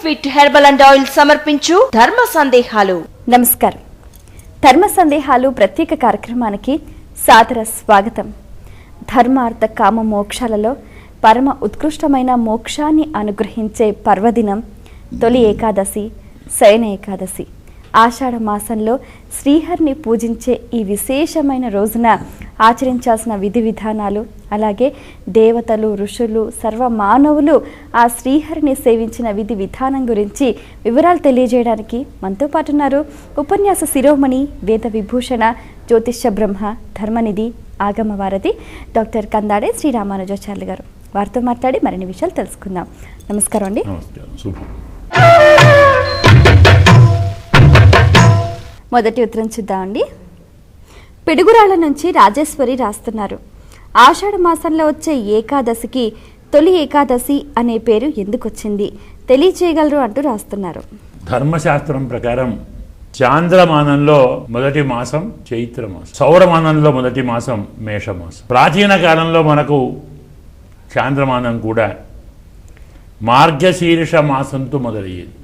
Fit herbal and oil సమర్పించు ధర్మ సందేహాలు. నమస్కారం. ధర్మ సందేహాలు ప్రత్యేక కార్యక్రమానికి సాదర స్వాగతం. ధర్మార్థ కామ మోక్షాలలో పరమ ఉత్కృష్టమైన మోక్షాన్ని అనుగ్రహించే పర్వదినం తొలి ఏకాదశి, శయన ఏకాదశి. ఆషాఢ మాసంలో శ్రీహరిని పూజించే ఈ విశేషమైన రోజున ఆచరించాల్సిన విధి విధానాలు, అలాగే దేవతలు, ఋషులు, సర్వ మానవులు ఆ శ్రీహరిని సేవించిన విధి విధానం గురించి వివరాలు తెలియజేయడానికి మనతో పాటు ఉన్నారు ఉపన్యాస శిరోమణి, వేద విభూషణ, జ్యోతిష్య బ్రహ్మ, ధర్మనిధి, ఆగమ వారధి డాక్టర్ కందాడే శ్రీ రామానుజాచార్యులు గారు. వారితో మాట్లాడి మరిన్ని విషయాలు తెలుసుకుందాం. నమస్కారం అండి. మొదటి ఉత్తరం చూద్దామండి. పిడుగురాళ్ల నుంచి రాజేశ్వరి రాస్తున్నారు. ఆషాఢ మాసంలో వచ్చే ఏకాదశికి తొలి ఏకాదశి అనే పేరు ఎందుకు వచ్చింది తెలియచేయగలరు అంటూ రాస్తున్నారు. ధర్మశాస్త్రం ప్రకారం చాంద్రమానంలో మొదటి మాసం చైత్రమాసం, సౌరమానంలో మొదటి మాసం మేషమాసం. ప్రాచీన కాలంలో మనకు చాంద్రమానం కూడా మార్గశీర్ష మాసంతో మొదలయ్యేది.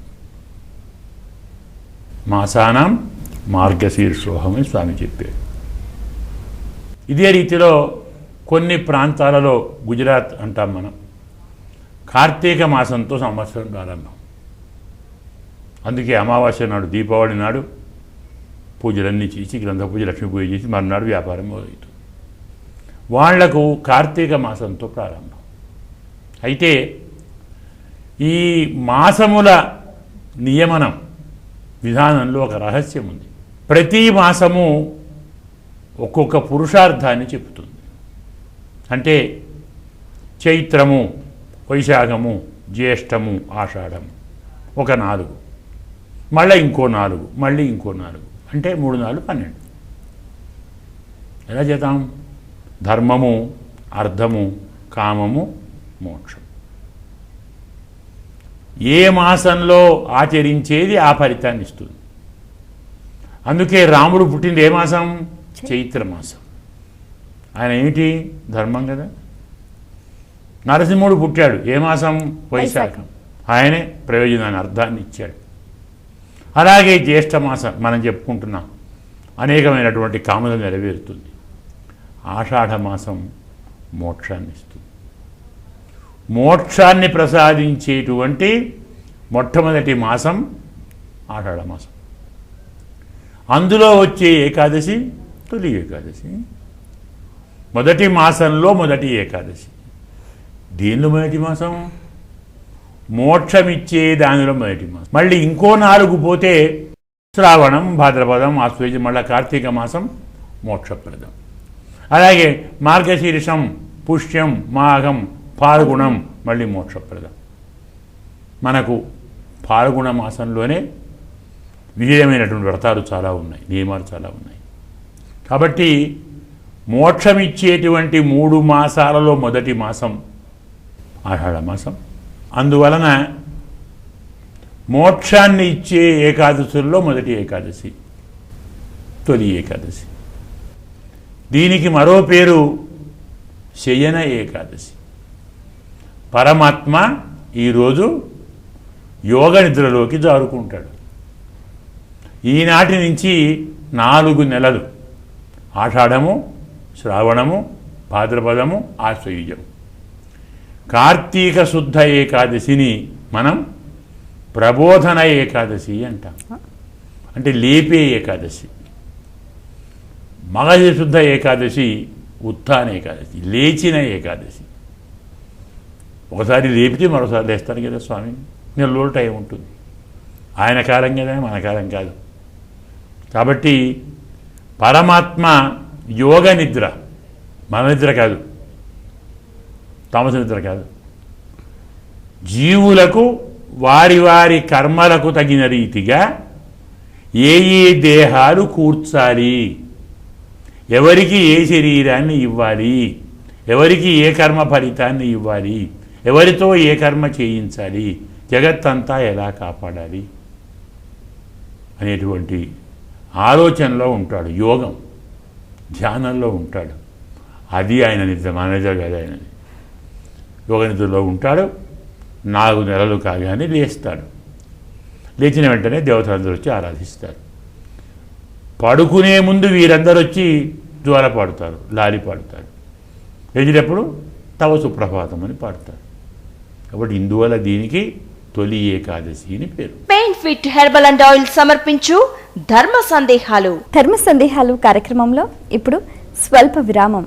మాసానం మార్గశీర్షోహమని స్వామి చెప్పారు. ఇదే రీతిలో కొన్ని ప్రాంతాలలో, గుజరాత్ అంటాం మనం, కార్తీక మాసంతో సంవత్సరం ప్రారంభం. అందుకే అమావాస్య నాడు, దీపావళి నాడు పూజలన్నీ చేసి, గ్రంథ పూజ, లక్ష్మీ పూజ చేసి మరునాడు వ్యాపారం మొదలవుతుంది. వాళ్లకు కార్తీక మాసంతో ప్రారంభం. అయితే ఈ మాసముల నియమనం విధానంలో ఒక రహస్యం ఉంది. ప్రతి మాసము ఒక్కొక్క పురుషార్థాన్ని చెబుతుంది. అంటే చైత్రము, వైశాఖము, జ్యేష్టము, ఆషాఢము ఒక 4, మళ్ళీ ఇంకో 4, మళ్ళీ ఇంకో 4, అంటే 3 4 12. ఎలా చేద్దాం? ధర్మము, అర్థము, కామము, మోక్షం. ఏ మాసంలో ఆచరించేది ఆ ఫలితాన్ని ఇస్తుంది. అందుకే రాముడు పుట్టింది ఏ మాసం? చైత్రమాసం. ఆయన ఏమిటి? ధర్మం కదా. నరసింహుడు పుట్టాడు ఏ మాసం? వైశాఖం. ఆయనే ప్రయోజనాన్ని, అర్థాన్ని ఇచ్చాడు. అలాగే జ్యేష్ఠ మాసం మనం చెప్పుకుంటున్నాం, అనేకమైనటువంటి కామలు నెరవేరుతుంది. ఆషాఢ మాసం మోక్షాన్ని ఇస్తుంది. మోక్షాన్ని ప్రసాదించేటువంటి మొట్టమొదటి మాసం ఆషాఢ మాసం. అందులో వచ్చే ఏకాదశి తొలి ఏకాదశి. మొదటి మాసంలో మొదటి ఏకాదశి. దీనిలో మొదటి మాసం మోక్షమిచ్చే దానిలో మొదటి మాసం. మళ్ళీ ఇంకో 4 పోతే శ్రావణం, భాద్రపదం, ఆశ్వేజం, మళ్ళీ కార్తీక మాసం మోక్షప్రదం. అలాగే మార్గశీర్షం, పుష్యం, మాఘం, పాల్గుణం మళ్ళీ మోక్షప్రదం. మనకు పాల్గుణ మాసంలోనే విజయమైనటువంటి వ్రతాలు చాలా ఉన్నాయి, నియమాలు చాలా ఉన్నాయి. కాబట్టి మోక్షమిచ్చేటువంటి 3 మాసాలలో మొదటి మాసం ఆషాఢ మాసం. అందువలన మోక్షాన్ని ఇచ్చే ఏకాదశుల్లో మొదటి ఏకాదశి తొలి ఏకాదశి. దీనికి మరో పేరు శయన ఏకాదశి. పరమాత్మ ఈరోజు యోగ నిద్రలోకి జారుకుంటాడు. ఈనాటి నుంచి 4 నెలలు ఆషాఢము, శ్రావణము, భాద్రపదము, ఆశ్వయుజము. కార్తీక శుద్ధ ఏకాదశిని మనం ప్రబోధన ఏకాదశి అంటాం. అంటే లేపే ఏకాదశి. మగధి శుద్ధ ఏకాదశి ఉత్థాన ఏకాదశి, లేచిన ఏకాదశి. ఒకసారి లేపితే మరోసారి లేస్తాను కదా స్వామి, నెలలో టైం ఉంటుంది. ఆయన కాలం కదా, మన కాలం కాదు. కాబట్టి పరమాత్మ యోగ నిద్ర, మన నిద్ర కాదు, తామస నిద్ర కాదు. జీవులకు వారి వారి కర్మలకు తగిన రీతిగా ఏ ఏ దేహాలు కూర్చాలి, ఎవరికి ఏ శరీరాన్ని ఇవ్వాలి, ఎవరికి ఏ కర్మ ఫలితాన్ని ఇవ్వాలి, ఎవరితో ఏ కర్మ చేయించాలి, జగత్తంతా ఎలా కాపాడాలి అనేటువంటి ఆలోచనలో ఉంటాడు. యోగం, ధ్యానంలో ఉంటాడు. అది ఆయన నిద్ర, మన నిద్ర కాదు ఆయనది. యోగ నిద్రలో ఉంటాడు. 4 నెలలు కాగానే లేస్తాడు. లేచిన వెంటనే దేవతలందరూ వచ్చి ఆరాధిస్తారు. పడుకునే ముందు వీరందరూ వచ్చి జ్వాల పాడుతారు, లాలి పాడుతారు. లేచినప్పుడు తవ సుప్రభాతం అని పాడతారు. కాబట్టి ఇందువల్ల దీనికి తొలి ఏకాదశి అని పేరు. Pain fit herbal and oil సమర్పించు ధర్మ సందేహాలు. ధర్మ సందేహాలు కార్యక్రమంలో ఇప్పుడు స్వల్ప విరామం.